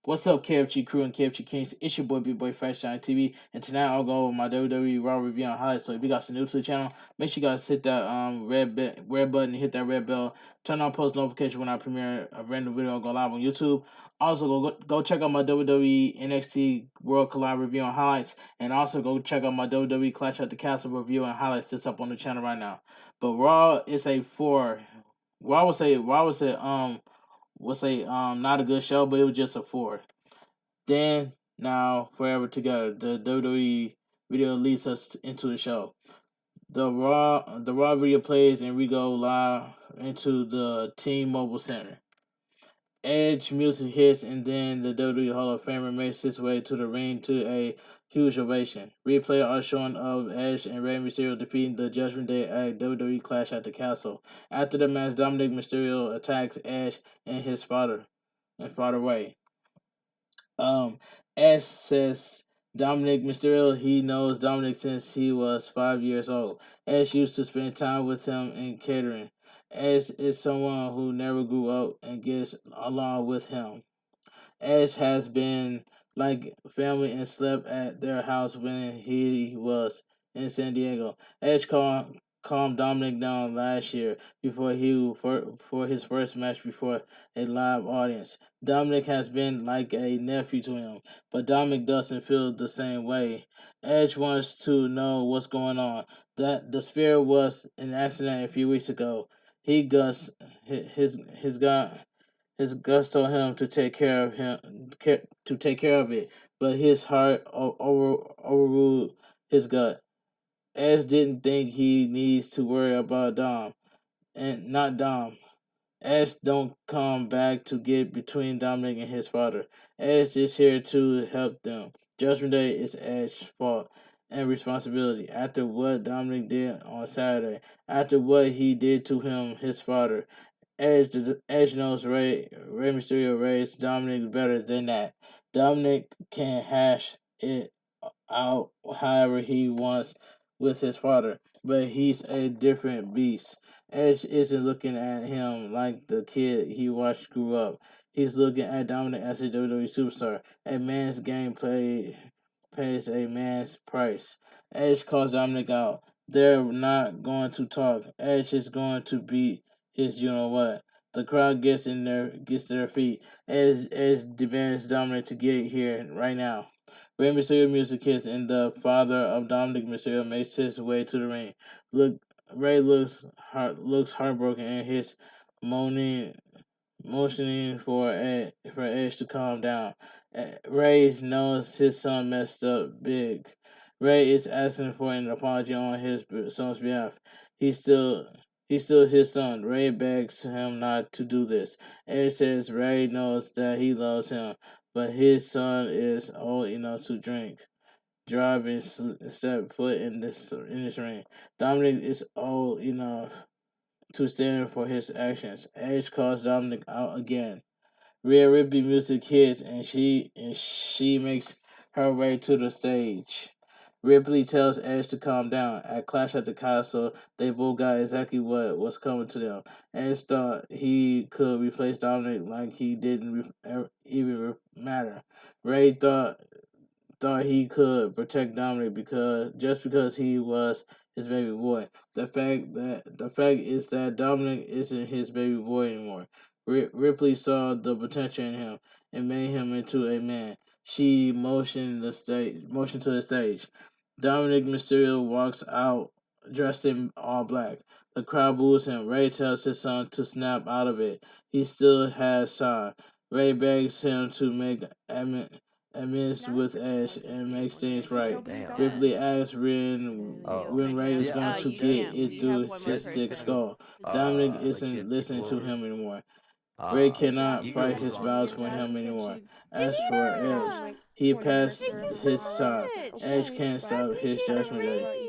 What's up, KFG crew and KFG Kings? It's your boy, bigboyfactsjonnytv, and tonight I'll go over my WWE Raw review on highlights. So if you guys are new to the channel, make sure you guys hit that red button, hit that red bell, turn on post notification when I premiere a random video or go live on YouTube. Also, go check out my WWE NXT World Collide review on highlights, and also go check out my WWE Clash at the Castle review and highlights that's up on the channel right now. But Raw is a 4. Raw was not a good show, but it was just a 4. Then now forever together, the WWE video leads us into the show. The Raw video plays and we go live into the T-Mobile Center. Edge music hits and then the WWE Hall of Famer makes his way to the ring to a huge ovation. Replay are showing of Edge and Rey Mysterio defeating the Judgment Day at WWE Clash at the Castle. After the match, Dominic Mysterio attacks Edge and his father Rey. S says Dominic Mysterio, he knows Dominic since he was 5 years old. S used to spend time with him in catering. S is someone who never grew up and gets along with him. S has been like family and slept at their house when he was in San Diego. Edge calmed Dominic down last year for his first match before a live audience. Dominic has been like a nephew to him, but Dominic doesn't feel the same way. Edge wants to know what's going on. That the spirit was an accident a few weeks ago. He Gus his God his guts told him to take care of it, but his heart overruled his gut. Edge didn't think he needs to worry about Dom, and not Dom. Edge don't come back to get between Dominic and his father. Edge is here to help them. Judgment Day is Edge's fault and responsibility. After what Dominic did on Saturday, after what he did to his father, Edge knows Rey Mysterio raised Dominic better than that. Dominic can hash it out however he wants with his father, but he's a different beast. Edge isn't looking at him like the kid he watched grew up. He's looking at Dominic as a WWE superstar. A man's game pays a man's price. Edge calls Dominic out. They're not going to talk. Edge is going to beat his you know what. The crowd gets to their feet. Edge demands Dominic to get here right now. Rey Mysterio music hits and the father of Dominic Mysterio makes his way to the ring. Rey looks heartbroken and his moaning motioning for Edge to calm down. Rey knows his son messed up big. Rey is asking for an apology on his son's behalf. He's still his son. Rey begs him not to do this. Edge says Rey knows that he loves him, but his son is old enough to drive, and step foot in this ring. Dominic is old enough to stand for his actions. Edge calls Dominic out again. Rhea Ripley music hits and she makes her way to the stage. Ripley tells Edge to calm down. At Clash at the Castle, they both got exactly what was coming to them. Edge thought he could replace Dominic like he didn't even matter. Ray thought he could protect Dominic because he was his baby boy. The fact is that Dominic isn't his baby boy anymore. Ripley saw the potential in him and made him into a man. She motioned to the stage. Dominic Mysterio walks out dressed in all black. The crowd boos him. Rey tells his son to snap out of it. He still has time. Rey begs him to make amends with Edge and makes things right. Ripley asks when Rey is going to get it through his thick skull. Dominic isn't listening to him anymore. Rey cannot fight his battles for him anymore. As for Edge, he passed his time. Edge can't stop his Judgment Day.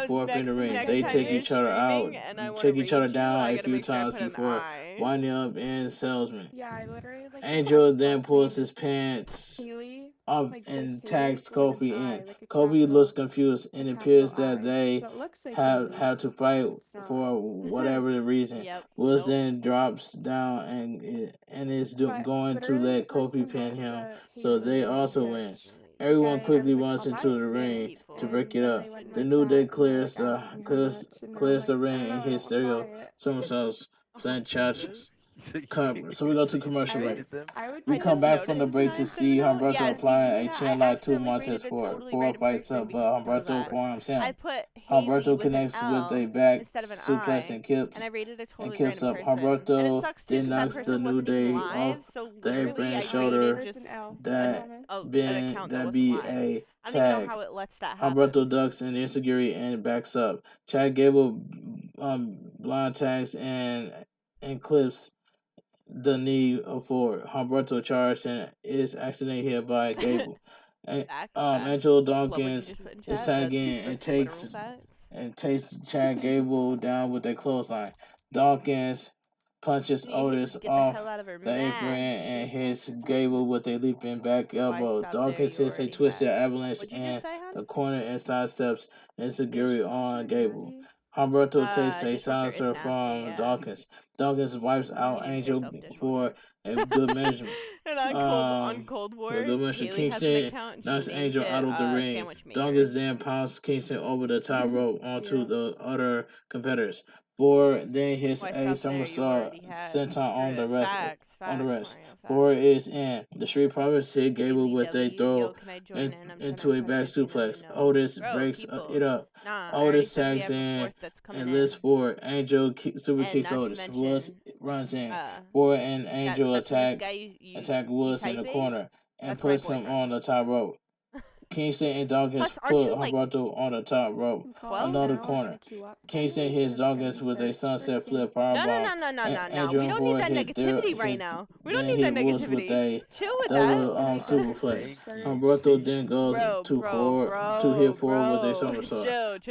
and forth in the ring. next They time take you're each other out, streaming and I wanna check each other raid you, down I a gotta few make sure I times put an before eye. winding up in salesman. Yeah, I literally like. Angel then pulls his pants Haley, off like and this Haley, tags she had an Kofi eye, in. like a Kofi capital, looks confused and a it appears capital that I. they So it looks like have Haley. to fight It's not. for whatever the reason. Yep. Wills Nope. then drops down and is But going to literally let the first Kofi time pin that him, the so Haley they one also hit, win. like, Everyone I quickly was like, runs I'll into buy the it for you. ring Hateful. to break it Then up. they went in The my New chat Day and they're, like, asking how clears much, and clears I'm the like, I ring don't and know, I hits don't wanna buy Stereo it. somersaults, playing Jesus. charges. So we go to commercial break. We I come just back from the noticed break and to I see couldn't know. Humberto Yeah, apply see, a Gina, chin I lock to accidentally Montez rated it Ford. totally Ford random fights person up, but because Humberto forearms I him. put Haley Humberto with an connects with L a back instead of an suplex I, and kips and I rated a totally kips random up. person. And it Humberto sucks too then because that knocks the person New wasn't even Day live, off so the literally apron I shoulder rated just that an account that wasn't be live. a I don't even know tag. how it lets that Humberto happen. ducks an insecurity and backs up. Chad Gable blind tags and clips the knee of Ford. Humberto charged and is accidentally hit by Gable. Facts. Angelo Love what you Dawkins just put in is chat. tagging That's literal facts. and takes Chad Gable down with a clothesline. Dawkins punches She needs Otis to get the hell off out of her the apron mat. and hits Gable with a leaping back Why elbow. stop there? Dawkins You hits a already twisted had. avalanche What'd you just in say, hon? the corner and sidesteps insecurity on Gable. Nasty. Humberto takes a Dishwasher is silencer nasty, from yeah. Dawkins. Dawkins wipes out Get Angel yourself dishwasher. for a good measurement. And on Cold War, For a good measure, Haley has an Kingston account and knocks she named Angel it out of the ring. Sandwich Maker. Dawkins then pounds Kingston over the top rope onto Yeah. the other competitors. Ford then hits Why a stop there? You somersault already had. senton on the rest. Facts, Mario, facts. Ford is in. The Street Profits hit Gable with a BBW, throw yo, can I join in? I'm into trying a to back press it, you know, suplex. you know. Otis Bro, breaks people. it up. Nah, I already Otis said we tags have a in fourth that's coming and in. lifts Ford. Angel super And kicks not to Otis. mention, Woods runs in. uh, Ford and that Angel stuff from this attack guy you Woods in the typing, corner and that's my puts him boyfriend. on the top rope. Kingston and Dawkins Plus, aren't put you, like, Humberto on the top rope. 12? Another Now, corner. pick you up. Kingston hits Dawkins with a sunset flip No, powerbomb. no. Andrew We and don't need Ford that negativity right now. We don't need that Woods with negativity. a Chill with double that. superplex. Search. Humberto then goes Bro, to hit Ford with a somersault.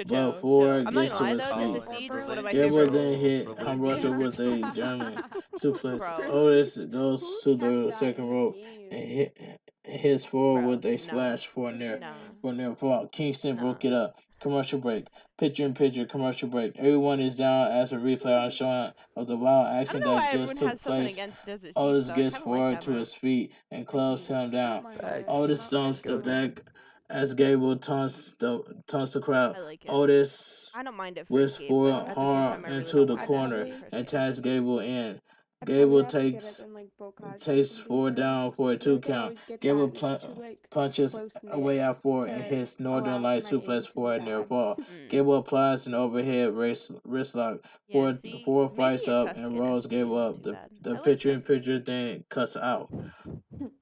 But Ford I'm not gets gonna to lie his though, feet. this is Siege, one of my Gable favorite. then hit Humberto with a German suplex. Otis goes to the second rope and hits Ford with a splash for near fall. Kingston broke it up. Commercial break. Picture in picture. Commercial break. Everyone is down as a replay on showing of the wild I action don't know why that everyone just has took something place. against Desert Siege, Otis though. I gets kinda like Ford that to map. his feet and clubs him down. Facts. Otis stomps the back as Gable taunts the crowd. I like it. Otis I don't mind it for whips Gabe, Ford but at the same hard time, I really into don't the want corner that and person. tags Gable in. I'd Gable probably rather get it than, like, Bocage or takes something Ford down first. for a I feel 2 like I count. always get Gable that, and it's too, like, punches close-knit away at Ford to and hits allow Northern for Light my aim suplex to for be a near bad. fall. Gable applies an overhead wrist lock. Yeah, Ford see, fights maybe a up and rolls Tuscan Gable isn't up. too bad. The I like picture in Tuscan. picture thing cuts out.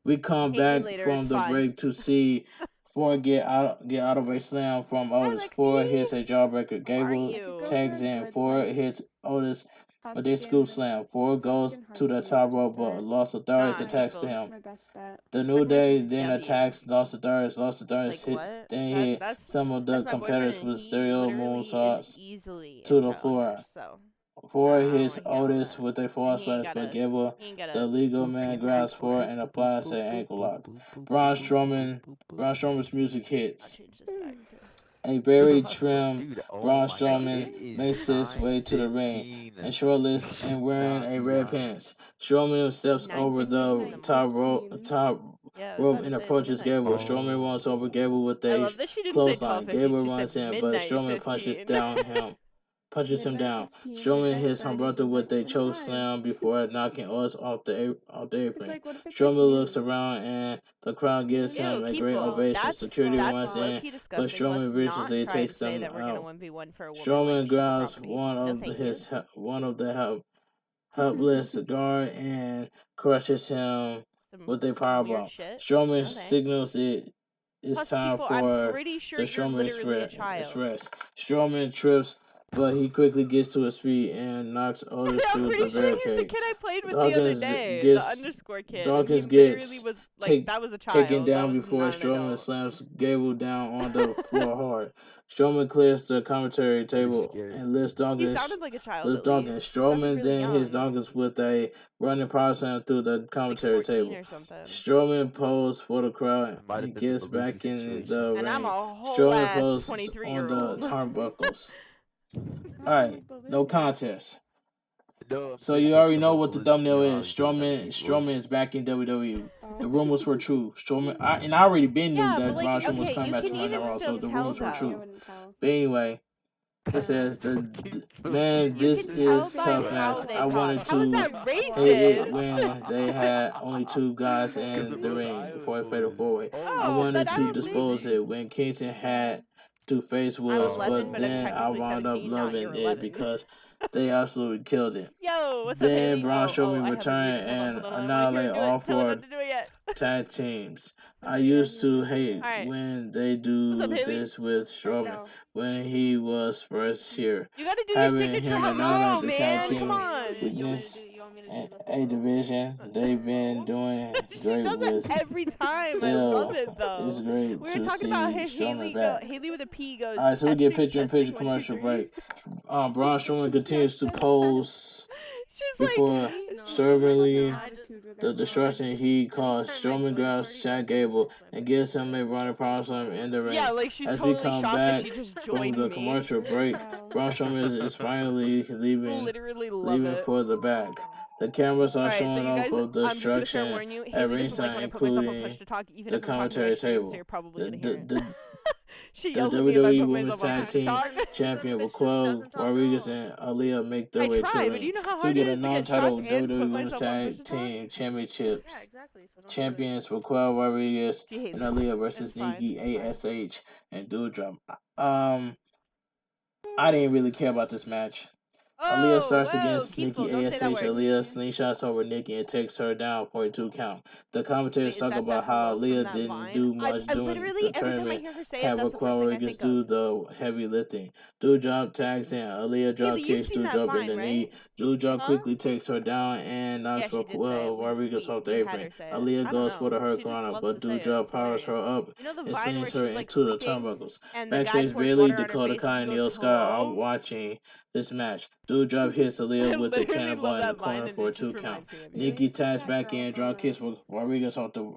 We come Hate me back later, from it's the fine. break to see Ford get out of a slam from Otis. Lexi. Ford hits a jawbreaker. How are Gable you? tags in. Ford hits Otis with a scoop slam. Ford goes to the top rope, but Los Authorities attacks to him. My best bet. The New Day then W. attacks Los Authorities. Los Authorities Like what? hit some of the That's my competitors boyfriend, and with he stereo literally is moonsaults easily to in the child floor. abuse, so. Ford I don't hits wanna hear all Otis that. with a And false he ain't splash, got but a- Gable, he ain't got the a legal man, get grabs married Ford for and it. applies an ankle lock. Braun Strowman's music I'll hits. change this back to. A very Dude, trim oh Braun my God, Strowman it is makes his way to the ring 9:15. and shirtless and wearing a red pants. Strowman steps over 9:16 the in the top morning. Yeah, I was rope about and to say, approaches midnight. Gable. Strowman runs over Gable with I a love that she didn't say clothesline. 12:15. Gable She runs said in, but midnight Strowman punches 15. him down. Strowman hits Humberto with a choke slam before knocking Otis off the apron. Like, what if it's Strowman like looks around and the crowd gives him a great people, ovation. Security runs in, low-key but disgusting. Strowman Let's viciously not try takes to say them that we're gonna out. 1v1 for a woman Strowman when she's a grabs property. one No, of thank the helpless guard and crushes him with a powerbomb. Strowman signals it's time people, for I'm pretty sure the you're Strowman literally a child. Express. Strowman trips, but he quickly gets to his feet and knocks Otis I'm through pretty the sure he's the barricade. kid I played with Dawkins the other day, gets- the underscore kid. Dawkins and he literally gets was like, that was a child. taken down that was before not an Strowman adult. slams Gable down on the floor hard. Strowman clears the commentary table and lifts He Dawkins. sounded like a child at least. Strowman really then hits young. Dawkins with a running power slam through the commentary Like 14 table. or something. Strowman poses for the crowd and gets back in the And ring. I'm a whole Strowman ass poses on 23-year-old. the turnbuckles. Alright, no contest. No, So you already know what the thumbnail is. Strowman is back in WWE. The rumors were true. I already been knew that Braun Strowman was coming back to Monday Raw, so the rumors were true. But anyway, It says man, this is tough match. I wanted How is to that hate it racist? when they had only two guys in the ring before it fatal four-way. I Oh, wanted but I to didn't dispose think- it when Kingston had to face I'm Woods, 11, but but I'm then I technically wound up 17 now. loving You're it 11. because they absolutely killed it. Yo, what's up, Then Haley? Braun Strowman I have the returned music. and Hold on. annihilate all Tell her four not to do it yet. tag teams. I used to hate Alright. when they What's do up, Haley? this with Strowman No. when he was first here. You gotta do your Having signature him hello, annihilate the tag man. team Come on. weakness A division, they've been doing She great does with. it every time. I Still, love it though. it's great We were to talking see about Strowman back. Haley with a P goes. Alright, so we get testing, picture in picture testing, 1, 2, commercial 3. break. Braun Strowman continues to pose She's before like, stubbornly Attitude with the everyone. destruction he caused. Strowman grabs Chad Gable and gives him a running power slam in the ring. yeah, like she's As we totally come shocked back that she just from joined the me. commercial break, No. Braun Strowman is finally leaving Literally love it. for the back. The cameras are Alright, so showing you off guys, of the I'm just gonna fair destruction warn you. at Haley doesn't like ringside, when I put myself on push including to talk, even the if I'm talking to commentary my stream, table. so you're probably The, gonna hear the, it. She the yells at me if I WWE put Women's myself on Tag push to Team talk. Champion Raquel Rodriguez and Aaliyah make their I way to try, the but ring. you know how So we hard get it a is to get shots non-title and WWE put Women's myself on push Tag to talk? Team Championships. Yeah, exactly. So don't Champions Raquel Rodriguez She hates and me. Aaliyah versus It's fine, Nikki it's fine. ASH and Doudrop. I didn't really care about this match. Aaliyah starts against Nikki ASH. Aaliyah slingshots over Nikki and takes her down for a 2 count. The commentators talk about how Aaliyah didn't do much during the tournament. Have Raquel Rodriguez do the heavy lifting. Doudrop tags in. Aaliyah drop kicks Doudrop in the knee. Doudrop quickly takes her down and knocks Raquel Rodriguez off the apron. Aaliyah goes for the hurricanrana, but Doudrop powers her up and slings her into the turnbuckles. Backstage, Bailey, Dakota Kai, and Neil Scott are watching this match. Doudrop hits Aaliyah with a cannonball in the corner for a 2 count. Nikki tags back in, drop kicks Rodriguez off the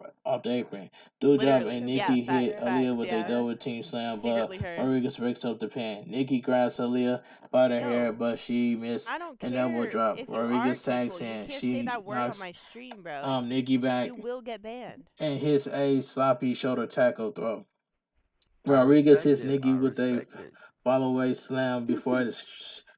apron. Doudrop and Nikki hit Aaliyah with a double team slam, but Rodriguez breaks up the pin. Nikki grabs Aaliyah by the hair, but she missed an elbow drop. Rodriguez tags in. She knocks Nikki back You will get banned. and hits a sloppy shoulder tackle throw. Rodriguez hits Nikki with a follow-away slam before the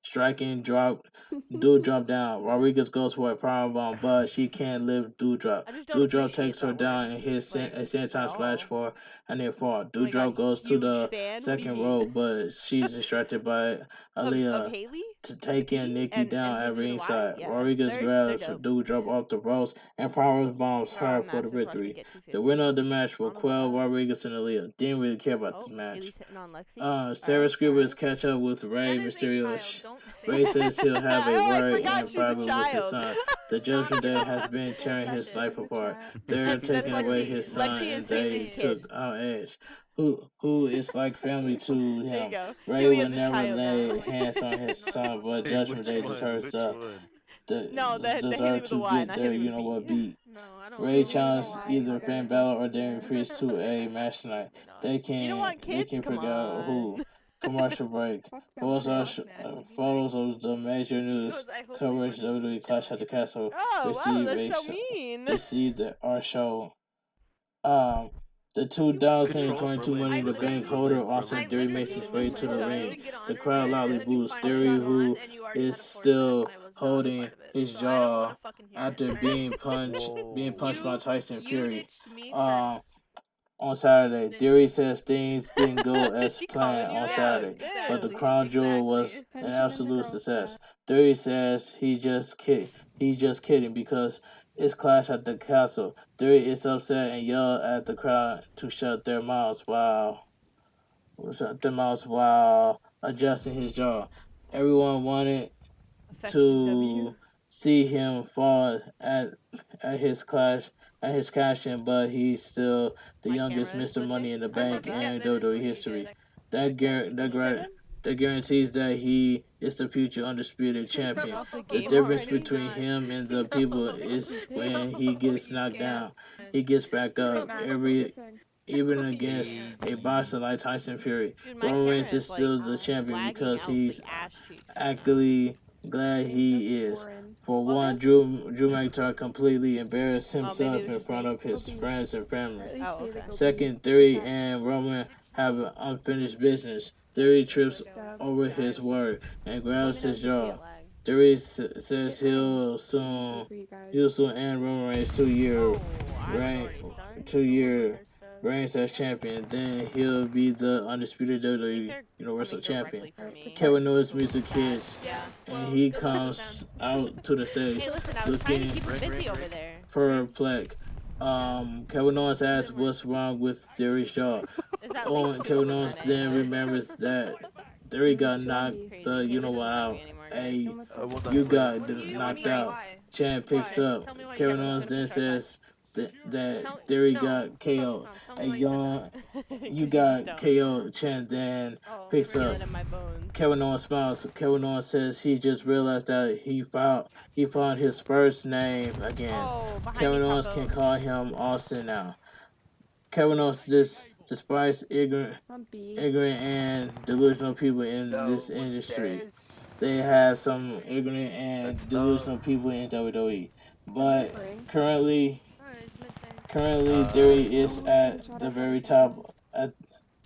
striking Doudrop down. Rodriguez goes for a powerbomb, but she can't lift Doudrop. Doudrop takes her down and hits a senton splash for a near fall. Doudrop goes to the second row, but she's distracted by Aaliyah to take in Nikki down at ringside. Rodriguez grabs Doudrop off the ropes and power bombs her for the victory. The winner of the match was Raquel Rodriguez and Aaliyah. Didn't really care about this match. Sarah Scribbles catch up with Rey Mysterio. Rey says he'll have a word in private with his son. The Judgment Day has been tearing his life apart. They're taking away his son and they took out Edge, who is like family to him. Rey will never lay hands on his son, but Judgment Day deserves deserve to get their you-know-what beat. Rey challenged either Finn Balor or Damian Priest to a match tonight. They can figure out who. Commercial break. Photos of the major news coverage WWE Clash at the Castle received our show. The 2022 Money in the Bank holder Austin Theory makes his way to the ring. The crowd loudly boos Theory, who is still holding his jaw after being punched by Tyson Fury. On Saturday, Theory says things didn't go as planned on Saturday, but the crown jewel was an absolute success. Theory says he's just kidding because it's Clash at the Castle. Theory is upset and yelled at the crowd to shut their mouths while adjusting his jaw. Everyone wanted to see him fall at his cash in, but he's still the youngest Mr. Money in the Bank in WWE history. That guarantees that he is the future undisputed champion. The difference between him and the people is when he gets knocked down, he gets back up. Even against a boxer like Tyson Fury, Roman Reigns is still the champion because he's actually glad he is. For one, Drew McIntyre completely embarrassed himself in front of his friends and family. Second, Theory and Roman have unfinished business. Theory trips Stab. over his word and grabs his jaw. Lag. Theory says Skip he'll Easy soon for you guys. he'll soon end Roman Reigns' 2-year Oh, I'm reign, already starting. 2-year reigns as champion. Then he'll be the undisputed WWE They're Universal coming Champion. directly for me. Kevin Owens music hits, Yeah. and he comes out to the stage Hey, listen, I was trying to looking keep him busy over there. perplexed. Kevin Owens asks what's wrong with Theory's jaw. Is that like Kevin Owens then remembers that Theory got knocked Crazy. the you know what out. Hey, you got knocked out. Chan picks up. Kevin Owens then says that Theory got KO. Hey, you got KO. Chan then picks up. Kevin Owens smiles. Kevin Owens says he just realized that he found his first name again. Oh, Kevin Owens can call him Austin now. Kevin Owens just despises ignorant and delusional people in this industry. They have some ignorant and delusional people in WWE. But currently Theory is at the very top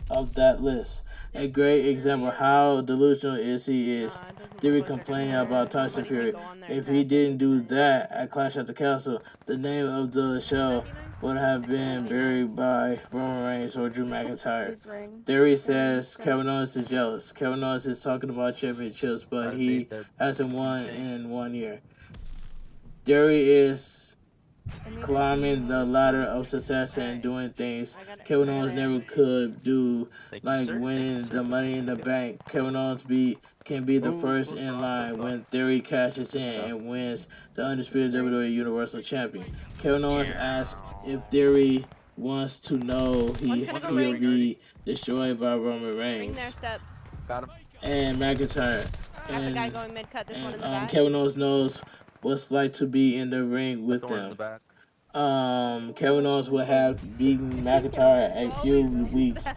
of that list. A great example how delusional he is. Theory complaining about Tyson Fury. If he didn't do that at Clash at the Castle, the name of the show would have been buried by Roman Reigns or Drew McIntyre. Theory says Kevin Owens is jealous. Kevin Owens is talking about championships, but he hasn't won in 1 year. Theory is climbing the ladder of success and doing things Kevin Owens never could do, like winning the Money in the Bank. Kevin Owens can be the first in line when Theory cashes in and wins the undisputed WWE Universal Champion. Kevin Owens asks if Theory wants to know he'll be destroyed by Roman Reigns and McIntyre. And Kevin Owens knows what's like to be in the ring with them. Kevin Owens would have beaten McIntyre a few weeks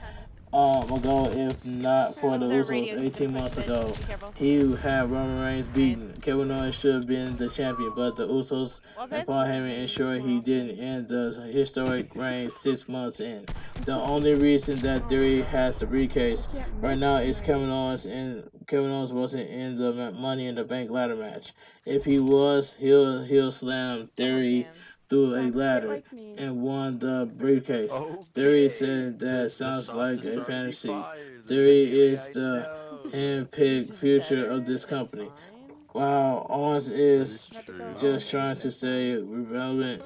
ago, if not for the Usos 18 months ago. He had Roman Reigns beaten. Kevin Owens should have been the champion, but the Usos and Paul Heyman ensured he didn't end the historic reign 6 months in. The only reason that Theory has the briefcase right now is Kevin Owens, and Kevin Owens wasn't in the Money in the Bank ladder match. If he was, he'll slam Theory through a ladder and won the briefcase. Theory said that sounds like a fantasy. Theory is the hand-picked future of this company. While Owens is just trying to stay relevant,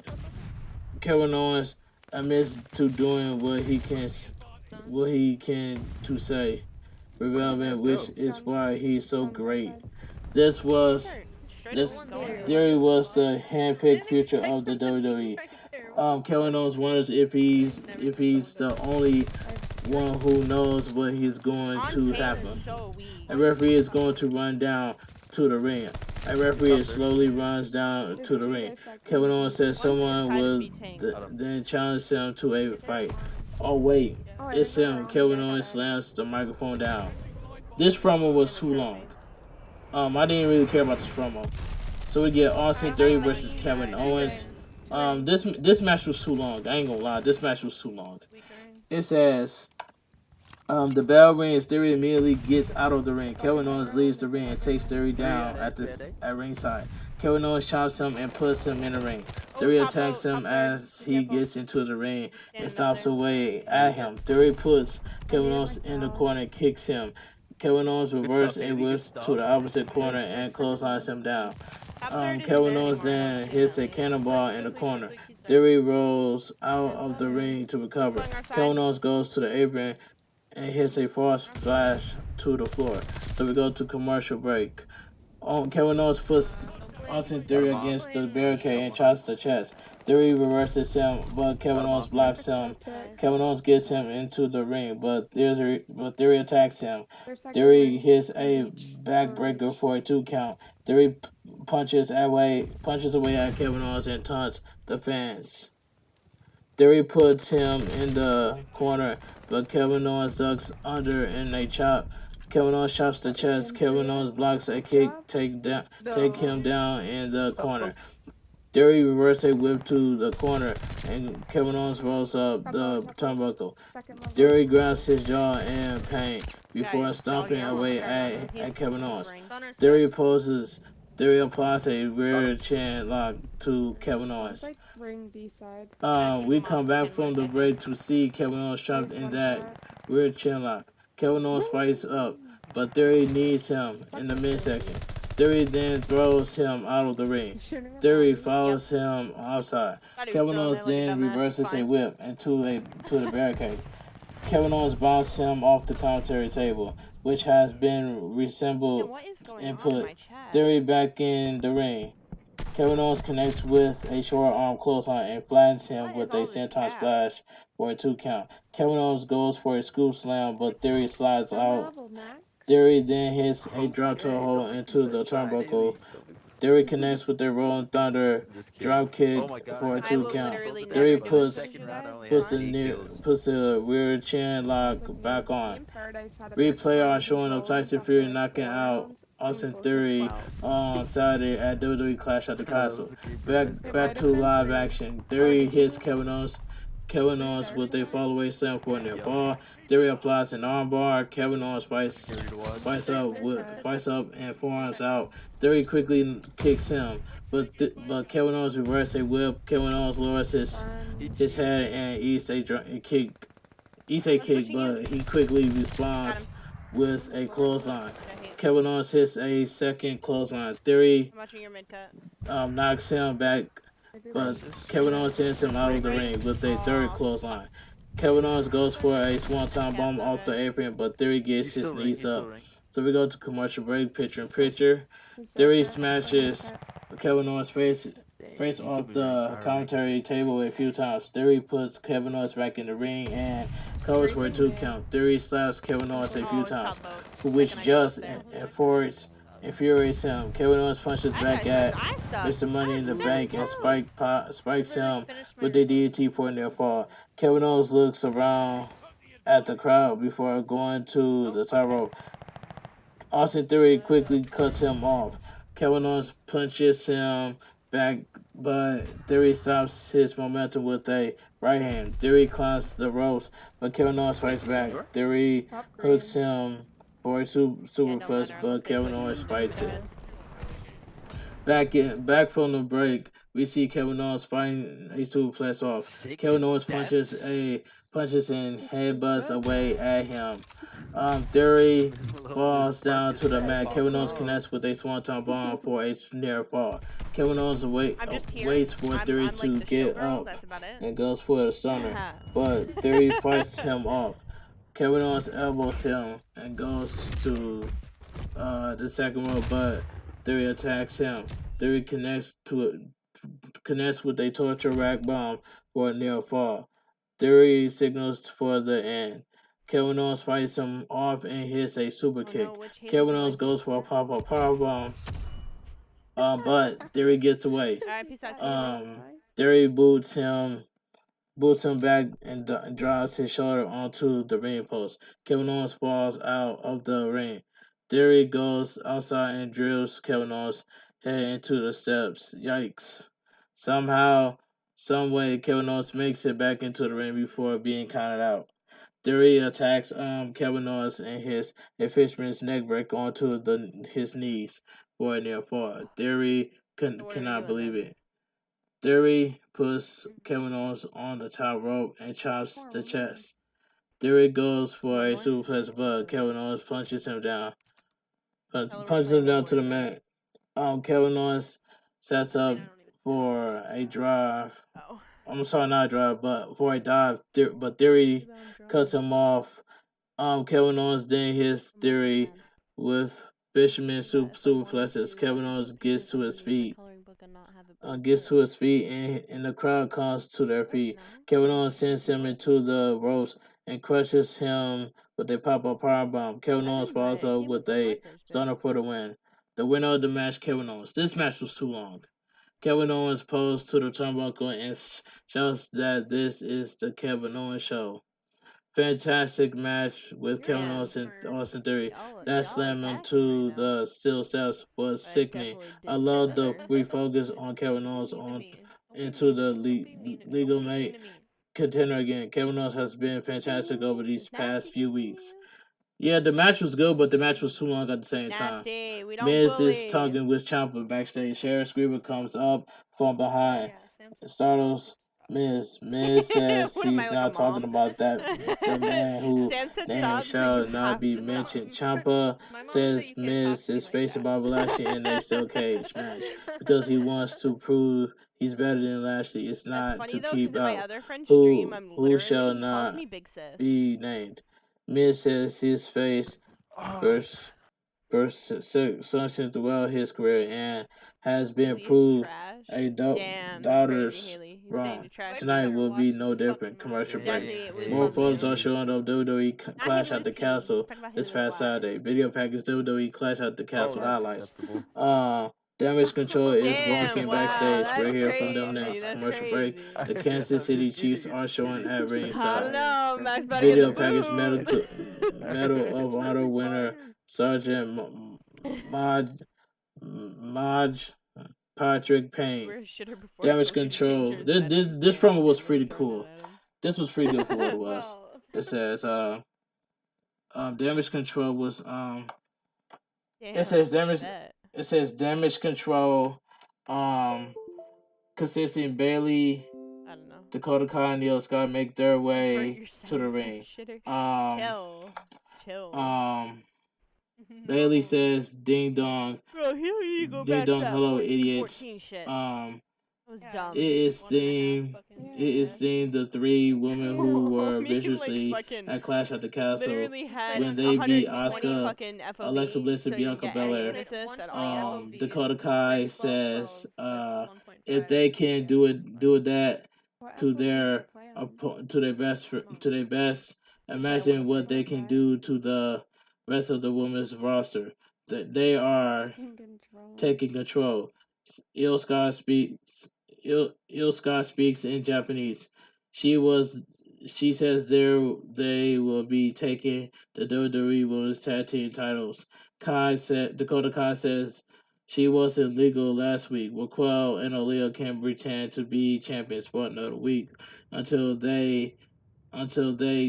Kevin Owens admits to doing what he can to say relevant, which is why he's so great. This Theory was the hand-picked future of the WWE. Kevin Owens wonders if he's the only one who knows what is going to happen. A referee is going to run down to the ring. A referee slowly runs down to the ring. Kevin Owens says someone will then challenge him to a fight. Oh wait, it's him. Kevin Owens slams the microphone down. This promo was too long. I didn't really care about this promo. So we get Austin Theory versus Kevin Owens. This match was too long. I ain't gonna lie, this match was too long. It says, the bell rings. Theory immediately gets out of the ring. Kevin Owens leaves the ring and takes Theory down at ringside. Kevin Owens chops him and puts him in the ring. Theory attacks him as he gets into the ring and stops away at him. Theory puts Kevin Owens in the corner and kicks him. Kevin Owens reverses and whips to the opposite corner and clotheslines him down. Kevin Owens then hits a cannonball in the corner. Theory rolls out of the ring to recover. Kevin Owens goes to the apron and hits a false splash to the floor. So we go to commercial break. Kevin Owens puts Austin Theory against the barricade and chops the chest. Theory reverses him, but Kevin Owens blocks him. Kevin Owens gets him into the ring, but Theory attacks him. Theory hits a backbreaker for a 2 count. Theory punches away at Kevin Owens and taunts the fans. Theory puts him in the corner, but Kevin Owens ducks under in a chop. Kevin Owens chops the chest. Kevin Owens blocks a kick, take him down in the corner. Theory reverse a whip to the corner, and Kevin Owens rolls up the turnbuckle. Second level. Theory grabs his jaw in pain before Guys, stomping doggy, I'm on away the third level. He's at Kevin in Owens. the ring. Thunder Theory steps. poses. Theory applies a rear chin lock to Kevin It's Owens. like ring B side. We come back from the break to see Kevin Owens trapped Nice in one that shot. weird chin lock. Kevin Owens fights up, but Theory needs him in the midsection. Theory then throws him out of the ring. Theory follows him outside. Thought he was Kevin still Owens there like a then dumbass. reverses a Fine. whip to the barricade. Kevin Owens bounced him off the commentary table, which has been Man, reassembled what is going and on in put my chat? Theory back in the ring. Kevin Owens connects with a short arm clothesline and flattens him What with is a all this senton crap? splash for a 2 count. Kevin Owens goes for a scoop slam, but Theory slides Third out. level, Max. Theory then hits a drop toe hold into the turnbuckle. Theory connects with a Rolling Thunder drop kick Oh my God, for a I 2 will count. literally Theory never do puts this with you guys. puts the Fine. puts the rear chin lock back Me on. and Paradise had a Replay bet are on showing of 12 Tyson after Fury like knocking 4 out rounds. Austin Both Theory 12. on Saturday at WWE Clash at the Castle. Back It back might to have been live 3. action. Theory hits Barbecue. Kevin Owens with a fallaway slam for a near fall. Theory applies an armbar. Kevin Owens fights up and forearms out. Theory quickly kicks him, but Kevin Owens reverses a whip. Kevin Owens lowers his head and eats a kick. But he quickly responds with a clothesline. Kevin Owens hits a second clothesline. Theory I'm watching your mid cut. knocks him back, but Kevin Owens sends him out of the ring with a third Aw. clothesline. Kevin Owens goes for a swanton bomb off the apron, but Theory gets his knees up. So we go to commercial break, picture in picture. Theory smashes Kevin Owens' face off the commentary table a few times. Theory puts Kevin Owens back in the ring and covers for a 2 count. Theory slaps Kevin Owens a few times, which just infuriates him. Kevin Owens punches back at Mr. Money in the Bank and spikes him with the DDT for a near fall. Kevin Owens looks around at the crowd before going to the top rope. Austin Theory quickly cuts him off. Kevin Owens punches him back, but Theory stops his momentum with a right hand. Theory climbs the ropes, but Kevin Owens fights back. Theory hooks him for a superplex, but Kevin Owens fights it. Back from the break, we see Kevin Owens fighting a superplex off. Kevin Owens punches and headbutts away at him. Theory falls down to the mat. Kevin Owens connects with a swanton bomb for a near fall. Kevin Owens waits for Theory to get up and goes for the stunner, but Theory fights him off. Kevin Owens elbows him and goes to the second row, but Theory attacks him. Theory connects with a torture rack bomb for a near fall. Theory signals for the end. Kevin Owens fights him off and hits a super kick. Kevin Owens goes for a pop-up powerbomb, but Theory gets away. Theory boots him back and drives his shoulder onto the ring post. Kevin Owens falls out of the ring. Theory goes outside and drills Kevin Owens' head into the steps. Yikes. Somehow, some way, Kevin Owens makes it back into the ring before being counted out. Theory attacks Kevin Owens and hits a fisherman's neck break onto his knees for a near fall. Theory cannot believe it. Theory puts Kevin Owens on the top rope and chops the chest. Theory goes for a superplex, but Kevin Owens punches him down to the mat. Kevin Owens sets up for a drive. I'm sorry, not a drive, but for a dive. But Theory cuts him off. Kevin Owens then hits Theory with fisherman superplexes. Kevin Owens gets to his feet. And the crowd comes to their feet. Kevin Owens sends him into the ropes and crushes him with a pop-up powerbomb. Kevin Owens follows up with a stunner for the win. The winner of the match, Kevin Owens. This match was too long. Kevin Owens posed to the turnbuckle and shouts that this is the Kevin Owens show. fantastic match with Kevin Yeah. Owens and Austin Theory. Y'all That slam him attacking to right now. the steel steps was But sickening. definitely I did love the better. refocus on Kevin Owens Don't be on mean. into the Don't be mean. legal Don't be mean mate to me. contender again. Kevin Owens has been fantastic over these past Nasty few to weeks. you. Yeah, the match was good, but the match was too long at the same time. Nasty. We don't Miz bully. is talking with Ciampa backstage. Sharon Screamer comes up from behind. Yeah, Sam's Startles Miz. Miz says What am I, he's like a not talking mom? about that the man who Sam said name stop, so shall you not have be to stop. mentioned. Ciampa My mom said says you can't talk Miz to me is like facing that. Bobby Lashley in a steel cage match because he wants to prove he's better than Lashley. It's That's not funny to though, keep because in my out other friend's stream, I'm who literally, shall he calls not me Big Sis. be named. Miz says his face first suction throughout his career and has been He's proved trash. a Damn, that's crazy, daughter's Haley. He's saying wrong. you're trash. Tonight will be no Watch his different. fucking Commercial mouth. break. Jesse, we More love photos you. are showing up WWE Clash Haley at the Lippy. Castle Talk about this Haley past Lippy. Saturday. Video package WWE Clash at the Oh, Castle that's highlights. acceptable. Damage control is Damn, walking wow, backstage that's right here from crazy. them next. That's Commercial crazy. break. The Kansas City Chiefs are showing at I ringside. don't know, Max about to get Video the package boot. Medal of Honor winner Sergeant Maj Patrick Payne. We're a shitter before Damage Kofi control. Changers met him. This Damn, promo was we're pretty throwing cool. that at him. This was pretty good for what it was. Well, It says damage control was Damn, it says damage bet. it says damage control consistent Bailey, I don't know. Dakota Kai and Io Sky make their Hurt way yourself, to the you ring. shitter. Chill. Bailey says ding dong. Bro, here you go Ding back dong to that hello 14 idiots. shit. That was Yeah, dumb. It is 1.5 themed. fucking It is themed the three women who were Me, like, viciously fucking at Clash at the Castle literally had when they beat 120 Asuka, fucking FOV, Alexa Bliss, so and you Bianca get any Belair. assist at 120 all. FOV. Dakota Kai Like 12, says 1.5. if they can do that What to FOV did their you play on? to their best, imagine what they can do to the rest of the women's roster. That they are taking control. Il Scott speaks in Japanese. She says they will be taking the WWE Women's Tag Team titles. Dakota Kai says she wasn't legal last week. Raquel and Aaliyah can pretend to be champions for another week until they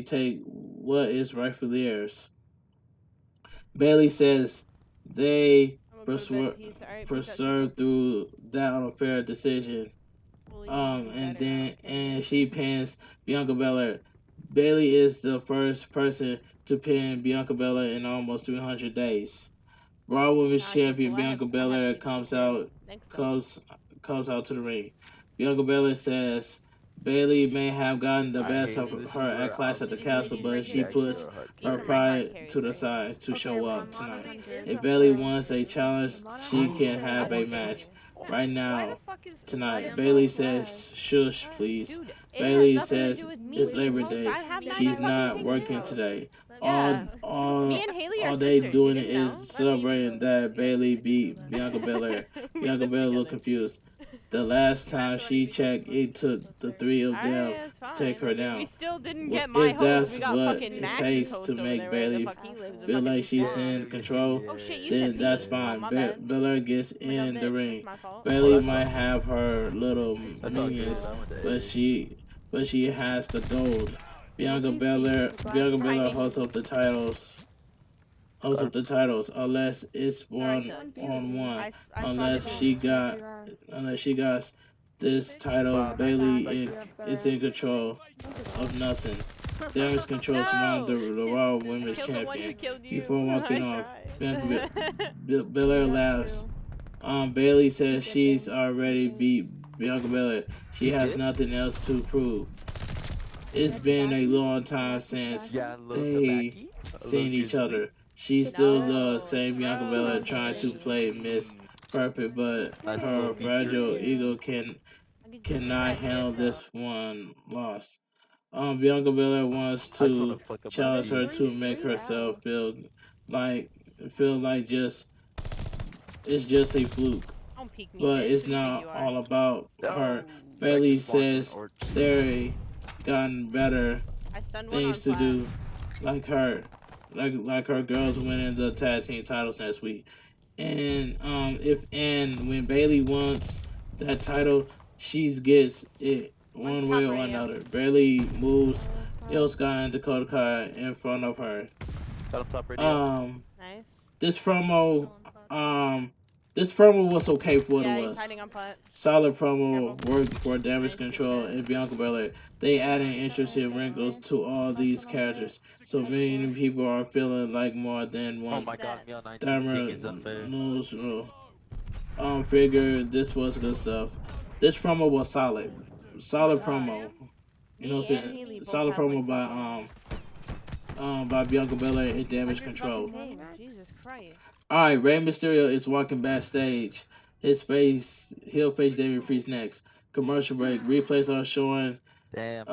take what is rightfully theirs. Bailey says they I'm gonna go to bed. Peace. Alright, peace out, preserved through that unfair decision. Fully And better. then she pins Bianca Belair. Bailey is the first person to pin Bianca Belair in almost 300 days. Raw Women's Nah, Champion well, I Bianca have Belair beef comes too. out Thanks, though. comes out to the ring. Bianca Belair says Bailey may have gotten the I best hate of this is her where at Clash at the I'm Castle, She's but right she here. puts Extra hard her Ethan pride Reinhardt to the carries right side to Okay, show well, up Mono tonight. Hunter If is Bailey upset. wants a challenge, Mono she Hunter can is have a upset. match Yeah. right Why now the fuck is tonight. Sam Bailey like says, that? "Shush, please." Dude, it Bailey has nothing to says do with me it's being Labor host. Day. I have that She's fucking not thing working too. today. Yeah. Me All and Haley are they sisters. doing You didn't is know? celebrating that Bailey beat Bianca Belair. We Bianca live Belair looked together. confused. The last time That's she funny checked, because it took the three of them Alright, to it's take fine. her I mean, we down. still didn't Well, get my if host. that's We got what fucking it Max's takes host to over make there, wherever the Bailey fuck he lives in feel fucking like she's Swamp. in control, Oh shit, you then said that's peace. fine. Oh, my bad. Belair gets I'm a dumb in the bitch. ring. That's my fault. Bailey that's might all. have her little That's all good. minions, I'm with but it. she has the gold. Bianca These Belair games are Bianca black. Belair Friday. holds up the titles. Unless it's one on one. I Unless saw she the got this title, Wow. Bailey is in control of nothing. Damage control surrounds the Raw Women's killed the one who Champion. killed you. Before walking I off, tried. Belair laughs. Bailey says she's already beat Bianca Belair. She has nothing else to prove. It's been a long time since Yeah, a little they tobacco, a seen little each other. She's still the same Bianca No. Belair trying to play Miss Perfect, but Nice her little feature. fragile ego I can just cannot get handle that this one loss. Bianca Belair wants I just to wanna flick up my challenge her feet. to make herself feel like it's just a fluke, Don't peek me, but bitch. it's Who do you think not you are? all about her. Oh, Bailey like the Swanson says or- they're gotten better. I Done one things on to flat. do, like her girls winning the tag team titles next week. And when Bailey wants that title, she gets it one way top or radio. another. Bailey moves Io Sky and Dakota Kai in front of her. Got him top radio. Nice. This promo, this promo was okay for what Yeah, it he's was. hiding on putt. Solid promo, Careful. work for Damage Nice, Control good. and Bianca Belair. They adding interesting wrinkles to all these characters, so many people are feeling like more than Oh one. my god, me on 19 Dimer is unfair. knows. Figure this was good stuff. This promo was solid. Solid promo. You know what I'm saying? Solid promo by Bianca Belair and Damage Control. Jesus Christ. Alright, Rey Mysterio is walking backstage. He'll face Damian Priest next. Commercial break. Replays are showing Damn,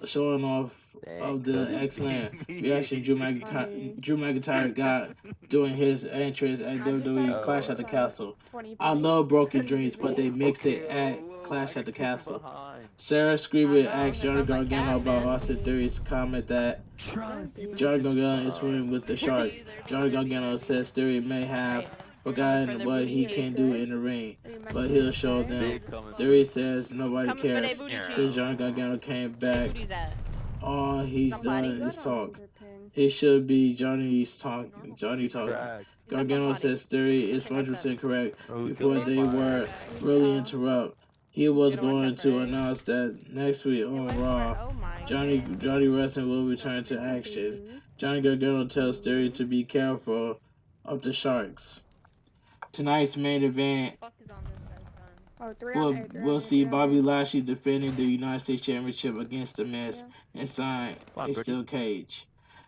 showing off of the excellent reaction Drew McIntyre got during his entrance at WWE Clash at the Castle. I love Broken Dreams, but they mixed it at Clash at the Castle. Sarah Screamer asked Johnny Gargano about Austin Theory's comment that Johnny Gargano is swimming with the sharks. Johnny Gargano says Theory may have forgotten what he can do in the ring, but he'll show them. Theory says nobody cares since Johnny Gargano came back. All he's done is talk. It should be Johnny talking. Gargano says Theory is 100% correct. Before they were really interrupt, he was going to announce that next week on Raw, Johnny Wrestling will return to action. Johnny Gargano tells Theory to be careful of the sharks. Tonight's main event, we'll see Bobby Lashley defending the United States Championship against The Miz inside a steel cage.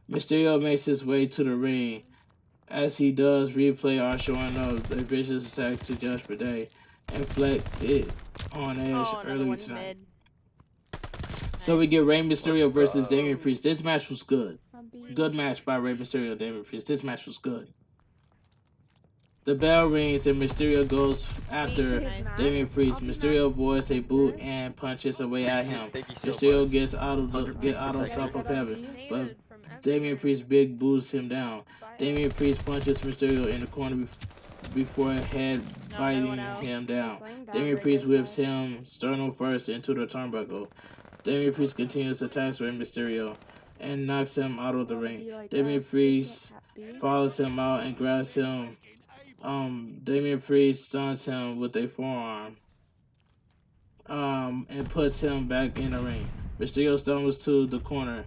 Mysterio makes his way to the ring. As he does, replay are showing up a vicious attack to Judgment Day and inflict it on Edge earlier tonight. So we get Rey Mysterio versus Damian Priest. This match was good. Good match by Rey Mysterio and Damian Priest. This match was good. The bell rings and Mysterio goes after Damian Priest. Mysterio avoids a boot and punches away at him. Mysterio gets out of South of Heaven, but Damian Priest big boots him down. Damian Priest punches Mysterio in the corner before head biting him down. Damian Priest whips him sternum first into the turnbuckle. Damian Priest continues to attack Rey Mysterio and knocks him out of the ring. Damian Priest follows him out and grabs him. Damian Priest stuns him with a forearm and puts him back in the ring. Mysterio stumbles to the corner.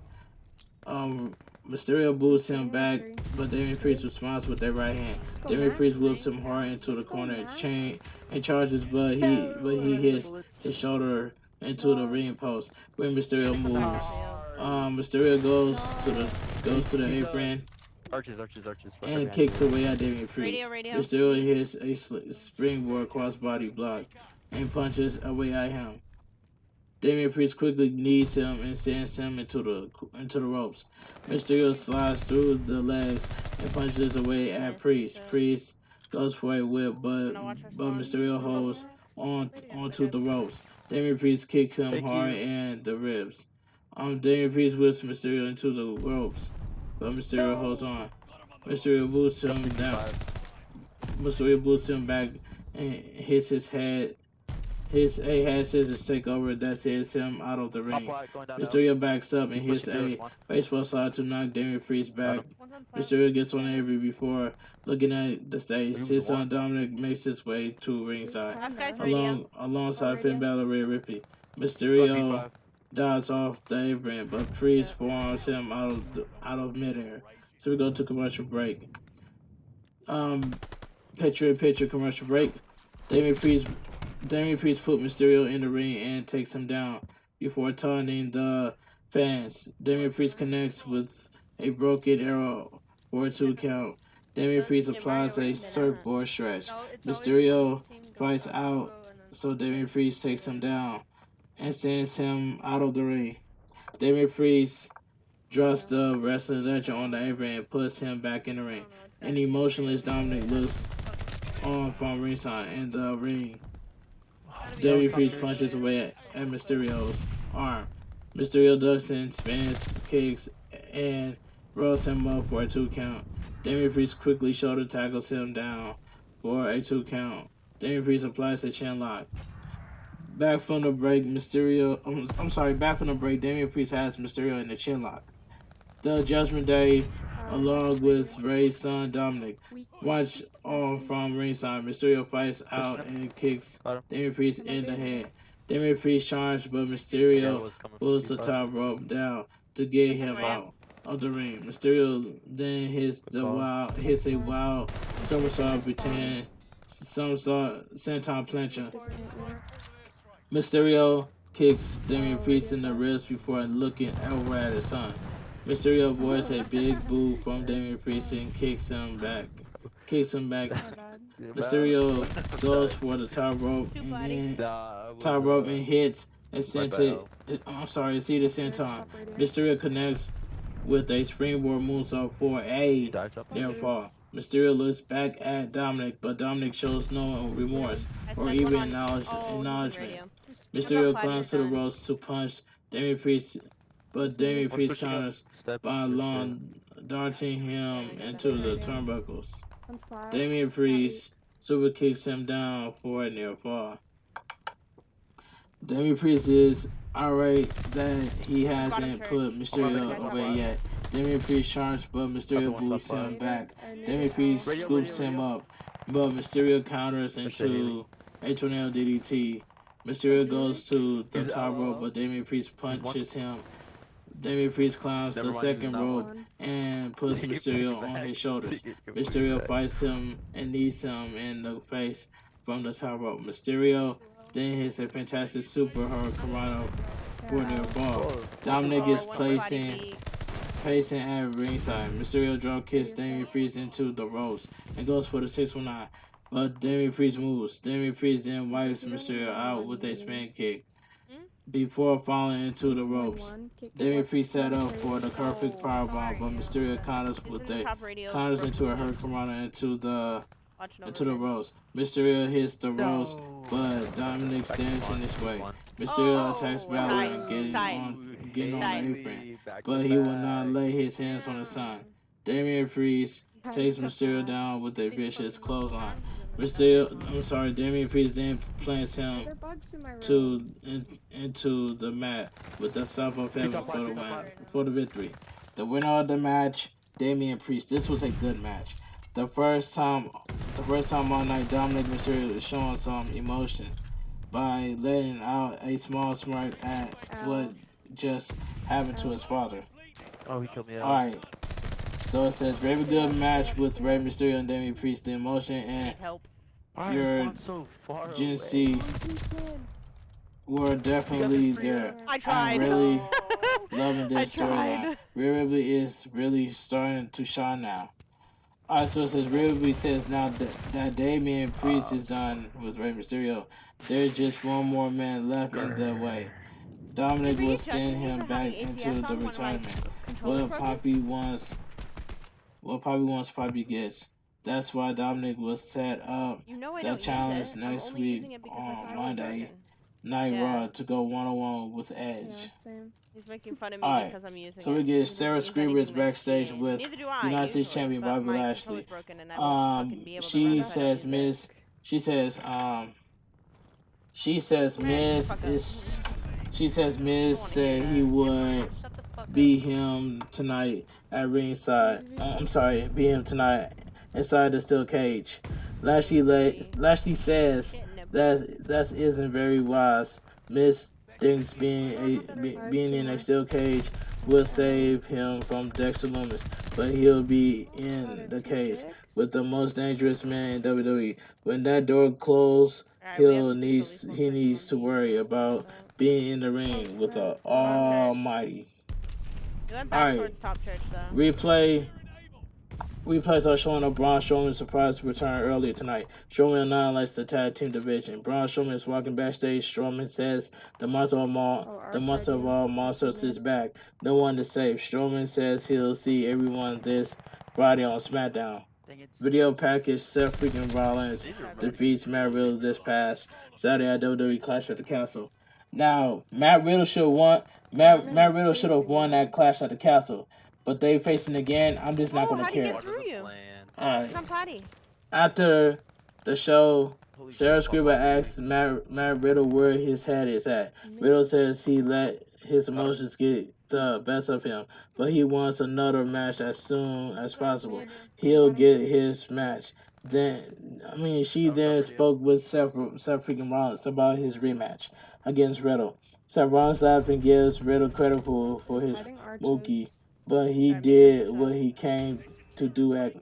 Mysterio boots him back, but Damian Priest responds with a right hand. Damian Priest whips him hard into the corner and charges, but he hits his shoulder into the ring post. When Mysterio moves, Mysterio goes to the apron. Arches. And kicks away at Damian Priest. Mysterio hits a springboard crossbody block and punches away at him. Damian Priest quickly knees him and sends him into the ropes. Mysterio slides through the legs and punches away at Priest. Priest goes for a whip, but Mysterio holds onto the ropes. Damian Priest kicks him hard in the ribs. Damian Priest whips Mysterio into the ropes, but Mysterio holds on. Mysterio boots him down. Mysterio boots him back and hits his head. His head scissors take over that sends him out of the ring. Mysterio backs up and hits a baseball slide to knock Damian Priest back. Mysterio gets on the apron before looking at the stage. His son Dominic makes his way to ringside alongside Finn Balor and Rhea Ripley. Mysterio dives off the apron, but Priest forearms him out of midair. So we go to commercial break. Picture commercial break. Damian Priest put Mysterio in the ring and takes him down before taunting the fans. Damian Priest connects with a broken arrow for a 2 count. Damian Priest applies a surfboard stretch. Mysterio fights out, so Damian Priest takes him down and sends him out of the ring. Damian Priest drops the wrestling legend on the apron and puts him back in the ring. An emotionless Dominic looks on from ringside in the ring. Damian Priest punches away at Mysterio's arm. Mysterio ducks and spins, kicks, and rolls him up for a 2 count. Damian Priest quickly shoulder tackles him down for a 2 count. Damian Priest applies a chin lock. Back from the break, back from the break, Damian Priest has Mysterio in the chin lock. The Judgment Day, along with Ray's son Dominic, watch on from ringside. Mysterio fights out and kicks Damian Priest in the head. Damian Priest charged, but Mysterio pulls the top rope down to get him out of the ring. Mysterio then hits a wild somersault, pretend somersault senton plancha. Mysterio kicks Damian Priest in the ribs before looking over at his son. Mysterio avoids a big boo from Damian Priest and kicks him back. Mysterio goes for the top rope and hits a senton. It's either senton. Mysterio connects with a springboard moonsault for a near fall. Mysterio looks back at Dominic, but Dominic shows no remorse or even acknowledgement. Mysterio climbs to the ropes to punch Damian Priest, but Damian Priest counters by long darting him into the turnbuckles. Damian Priest super kicks him down for a near fall. Damian Priest is irate that he hasn't put Mysterio away yet. Damian Priest charges, but Mysterio boosts him back. Damian Priest scoops him up, but Mysterio counters into a tornado DDT. Mysterio goes to the top rope, but Damian Priest punches him. Damian Priest climbs the second rope and puts Mysterio on his shoulders. Mysterio fights him and knees him in the face from the top rope. Mysterio then hits a fantastic super hurricane for their fall. Dominic is pacing at ringside. Mysterio drop kicks Damian Priest into the ropes and goes for the 619. But Damian Priest moves. Damian Priest then wipes Mysterio out with a spin kick before falling into the ropes. Damian Priest set up for the perfect powerbomb, but Mysterio counters into a hurricane into the ropes. Mysterio hits the ropes, but Dominic stands in his way. Mysterio attacks Balor and getting on the apron, but he will not lay his hands on his son. Damian Priest takes Mysterio down with a vicious clothesline. Damian Priest then plants him into the mat with the stomp of heaven for the victory. The winner of the match, Damian Priest. This was a good match. The first time all night, Dominic Mysterio is showing some emotion by letting out a small smirk at what just happened to his father. Oh, he killed me. Alright. So it says, very good match with Rey Mysterio and Damian Priest. The emotion and your urgency were definitely there. I tried. I'm really loving this storyline. Rhea Ripley is really starting to shine now. Alright, so it says Rhea Ripley says now that Damian Priest is done with Rey Mysterio. There's just one more man left in the way. Dominic will send him back into the retirement. What Poppy wants, Poppy gets. That's why Dominic will set up the challenge next week on Monday Night Raw to go one-on-one with Edge. He's making fun of me because I'm using So we get Sarah Scribbers backstage with United States Champion Bobby Lashley. She says Miz said he would beat him tonight at ringside. Beat him tonight inside the steel cage. Lashley says that isn't very wise. Miz thinks being in a steel cage will save him from Dexter Lumis, but he'll be in the cage with the most dangerous man in WWE. When that door closes, he needs to worry about being in the ring with the Almighty. Alright, replays are showing up Braun Strowman's surprise return earlier tonight. Strowman annihilates the tag team division. Braun Strowman is walking backstage. Strowman says the monster of all monsters is back. No one to save. Strowman says he'll see everyone this Friday on SmackDown. Video package: Seth freaking Rollins defeats Matt Riddle this past Saturday at WWE Clash at the Castle. Now, Matt Riddle should have won. Matt Riddle should have won that Clash at the Castle, but they facing again. I'm just not gonna how'd he care. get through you? Alright. Come potty. After the show, Holy Sarah shit, Scribble Papa, asks Matt Riddle where his head is at. Riddle says he let his emotions get the best of him, but he wants another match as soon as possible. He'll get his match. She then spoke with Seth freaking Rollins about his rematch against Riddle. Seth Rollins laughs and gives Riddle credit for his Mookie, but he did what he came to do at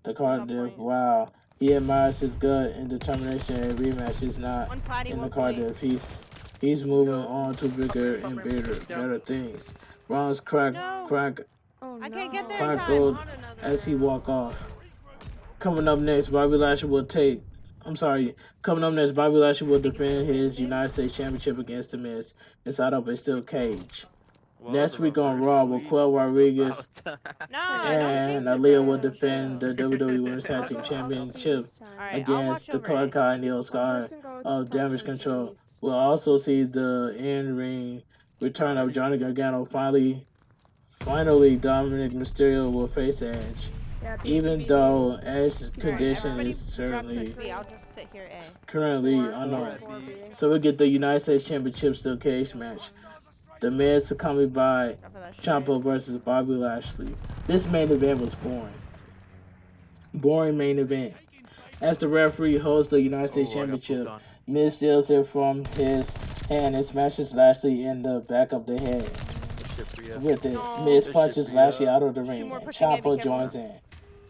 the Cardiff. Wow. He admires his gut and determination, and rematch is not in the Cardiff. He's moving on to bigger and better things. Rollins crackled as he walked off. Coming up next, Bobby Lashley will defend his United States Championship against The Miz inside of a steel cage. Next week on Raw, Raquel Rodriguez and Aaliyah will defend the WWE Women's Tag Team Championship against Dakota and Io Sky of Damage Control. We'll also see the in-ring return of Johnny Gargano. Finally, Dominic Mysterio will face Edge. Even though Edge's condition is currently unknown. So we get the United States Championship steel cage match. The Miz accompanied by Ciampa versus Bobby Lashley. This main event was boring. Boring main event. As the referee holds the United States Championship, Miz steals it from his hand and smashes Lashley in the back of the head. With it, Miz punches Lashley out of the ring, and Ciampa joins in.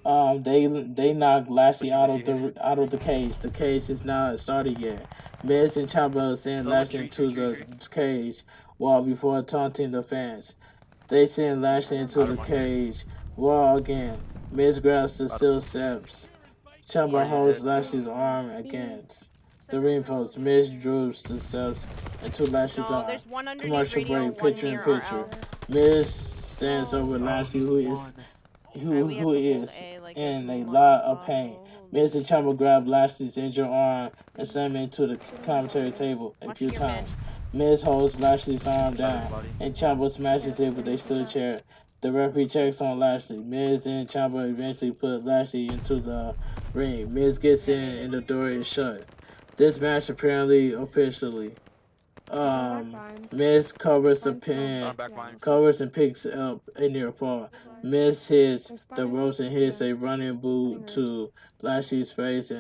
They knock Lashley out of the cage. The cage is not started yet. Miz and Ciampa send Lashley into the cage wall before taunting the fans. They send Lashley into the cage wall again. Miz grabs the steel steps. Ciampa holds Lashley's arm against the ring post. Miz droops the steps into Lashley's arm. Commercial break, picture in picture. Miz stands over Lashley, who is in a lot of pain. Miz and Ciampa grab Lashley's injured arm and slam him into the commentary table a few times. Miz holds Lashley's arm down, and Ciampa smashes it with a steel chair. The referee checks on Lashley. Miz and Ciampa eventually put Lashley into the ring. Miz gets in and the door is shut. This match apparently officially. Miz covers and picks up a near fall. Miz hits the ropes and hits a running boot to Lashley's face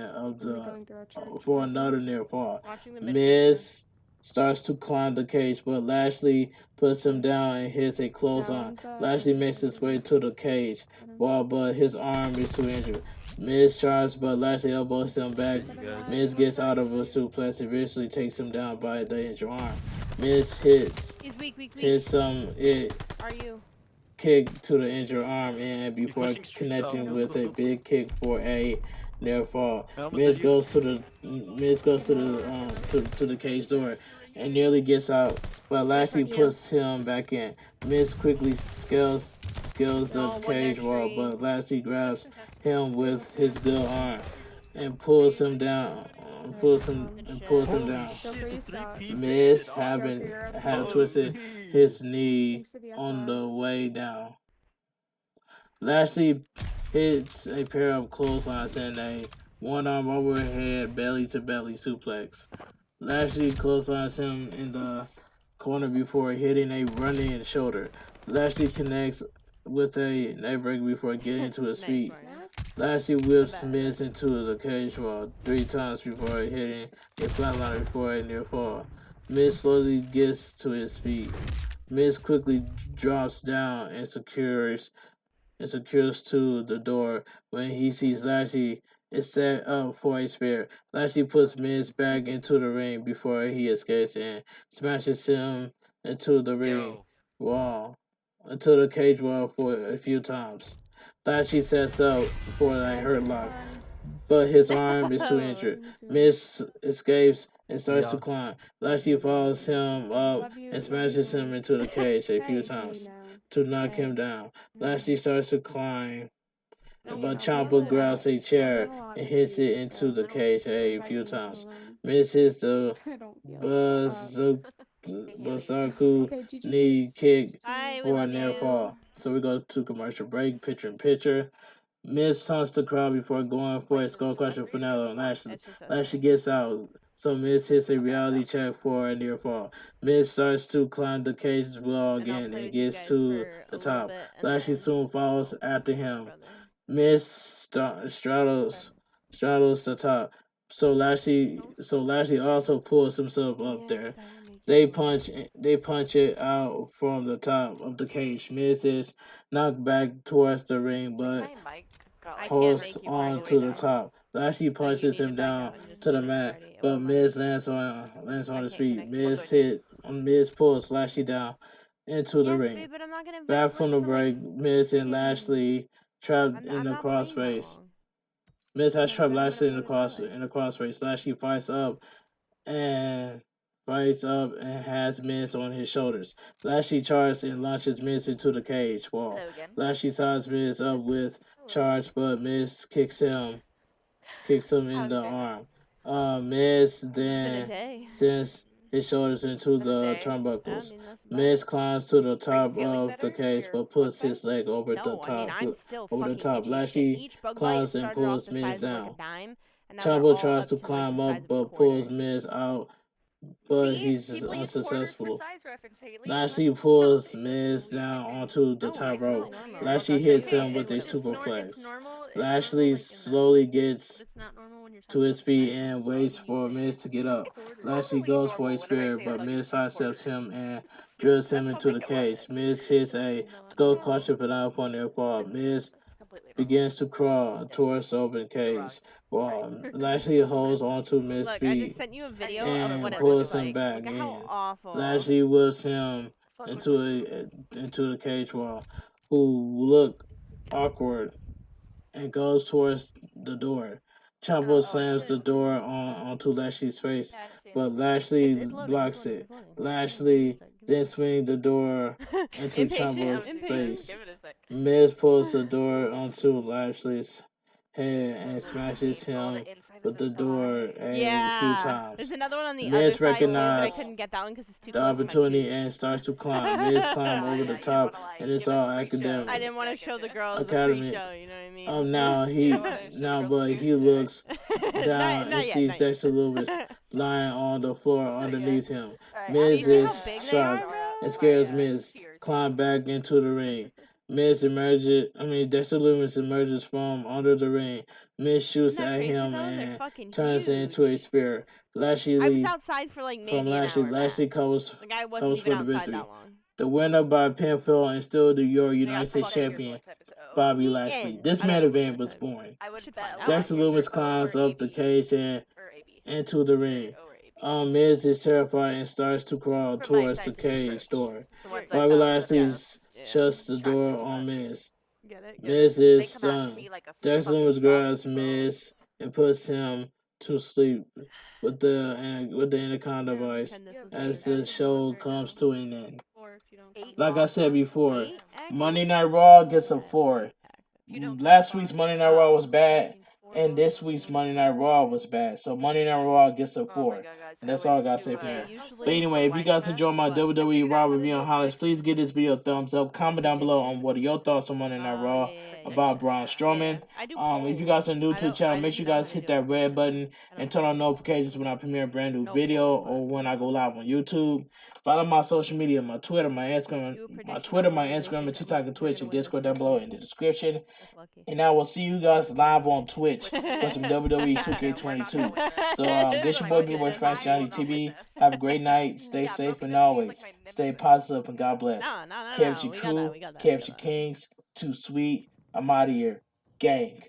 for another near fall. Miz starts to climb the cage, but Lashley puts him down and hits a clothesline. Lashley makes his way to the cage, but his arm is too injured. Miz tries, but Lashley elbows him back. Miz gets out of a suplex and eventually takes him down by the injured arm. Miz hits kick to the injured arm and before connecting with a big kick for a near fall. Miz goes to the cage door and nearly gets out, but Lashley puts him back in. Miz quickly scales the cage wall, but Lashley grabs him with his good arm and pulls him down. Miz had twisted his knee on the way down. Lashley hits a pair of clotheslines and a one-arm overhead belly-to-belly suplex. Lashley clotheslines him in the corner before hitting a running shoulder. Lashley connects with a neckbreaker before getting to his feet. Lashley whips Miz into the cage wall 3 times before hitting a flatliner before a near fall. Miz slowly gets to his feet. Miz quickly drops down and secures to the door. When he sees Lashley is set up for a spear, Lashley puts Miz back into the ring before he escapes and smashes him into the cage wall for a few times. Lashley sets up for a hurt lock, but his arm is too injured. Miz escapes and starts to climb. Lashley follows him up and smashes him into the cage a few times to knock him down. Lashley starts to climb, but Ciampa grabs a chair and hits it into the cage a few times. Miz hits the Basaku Okay, GG. knee kick Bye, we for a love near you. fall. So we go to commercial break, picture in picture. Miz taunts the crowd before going for a skull crushing finale on Lashley. That's just us. Lashley gets out, so Miz hits a reality check for a near fall. Miz starts to climb the cage wall And I'll again play and with you gets guys to for the a little top. bit, and Lashley then soon follows I'll after play with my him. brother. Miz straddles the top. So Lashley also pulls himself up there. They punch it out from the top of the cage. Miz is knocked back towards the ring, but I can't holds make you on party to right the now. top. Lashley So you punches need him to back down out and just to let the me mat, party. It but won't let Miz me. lands on I his can't feet. connect. Miz pulls Lashley down into the Yes, ring. babe, but I'm not gonna Back invest from much the for my break, Miz and Lashley trapped in I'm the not playing that crossface. long. Miz has I'm trapped gonna Lashley play with Tyler. in the crossface. Lashley and has Miz on his shoulders. Lashley charges and launches Miz into the cage wall. Lashley ties Miz up with charge, but Miz kicks him in the arm. Miz then sends his shoulders into the turnbuckles. Miz climbs to the top of the cage, but puts his leg over the No, I mean, top. I'm still Over the fucking top, itchy as shit. Lashley Each bug bite climbs and started off pulls the Miz size of like down. a dime, and now they're Ciampa all tries up to to like climb the size up, of a but quarter. pulls Miz out, but he's unsuccessful. Lashley That's pulls healthy. Miz down onto the No, top it's rope. not normal. Lashley That's hits okay, him it with is a what it is. superplex. It's normal. Lashley Like slowly gets but it's not normal when you're to his talking feet and waits for Miz to get up. Lashley goes for a spear, but Miz sidesteps him and drills him into the cage. Miz hits a skull crusher finale upon their fall. Miz begins to crawl towards the open cage. While Lashley holds onto Miz's Look, I just feet sent you a video and of what it pulls looks him like. back Look at how in. awful. Lashley whips him into the cage wall, who look awkward and goes towards the door. Ciampa slams the door onto Lashley's face, but Lashley It's loading, blocks it. It's loading. Lashley then swings the door into Ciampa's Impatient. face. Miz pulls the door onto Lashley's head and smashes him with the door a few times. There's another one on the Miz other side too, but I recognizes couldn't get that one because it's too the close to my opportunity tooth. and starts to climb. Miz climbs over the top, and it's all academic. I didn't want to show the girls the Academic. free show, you know what I mean? But he looks down not and yet, sees not yet. Dexter Lewis lying on the floor underneath him. Do Miz you see how is big they shocked are, bro? and scares Miz. Climb back into the ring. Dexter Lewis emerges from under the ring. Miz shoots Isn't that at crazy, him though? They're and fucking turns it huge. into a spear. I was Lashley outside for like maybe from an Lashley. hour Lashley max. covers Like I wasn't covers even for the outside victory. that long. The winner by pinfall and still your United States Fuck your champion, voice episode. Bobby The Lashley. end. This I don't main know event what was type. boring. I would Should bet find out. Dexter Loomis climbs up the cage and into the ring. Miz is terrified and starts to crawl towards the cage door. Bobby Lashley shuts the door on Miz. Get it? Miz is stunned. Dexter Loomis grabs Miz and puts him to sleep with the intercom device as the show comes to an end. Like I said before, Monday Night Raw gets a 4. Last week's Monday Night Raw was bad, and this week's Monday Night Raw was bad. So Monday Night Raw gets a 4. And that's all I got to say from here. But anyway, if you guys enjoy my WWE Raw review on highlights, please give this video a thumbs up. Comment down below on what are your thoughts on Monday Night Raw about Braun Strowman. If you guys are new to the channel, make sure you guys hit that red button and turn on notifications when I premiere a brand new video or when I go live on YouTube. Follow my social media, my Twitter, my Instagram, and TikTok and Twitch, and Discord down below in the description. And I will see you guys live on Twitch for some WWE 2K22. So, this your boy, bigboyfactsjonnytv. Have a great night. Stay safe and always stay positive and God bless. KFC crew, KFC Kings, Too Sweet. I'm out of here. Gang.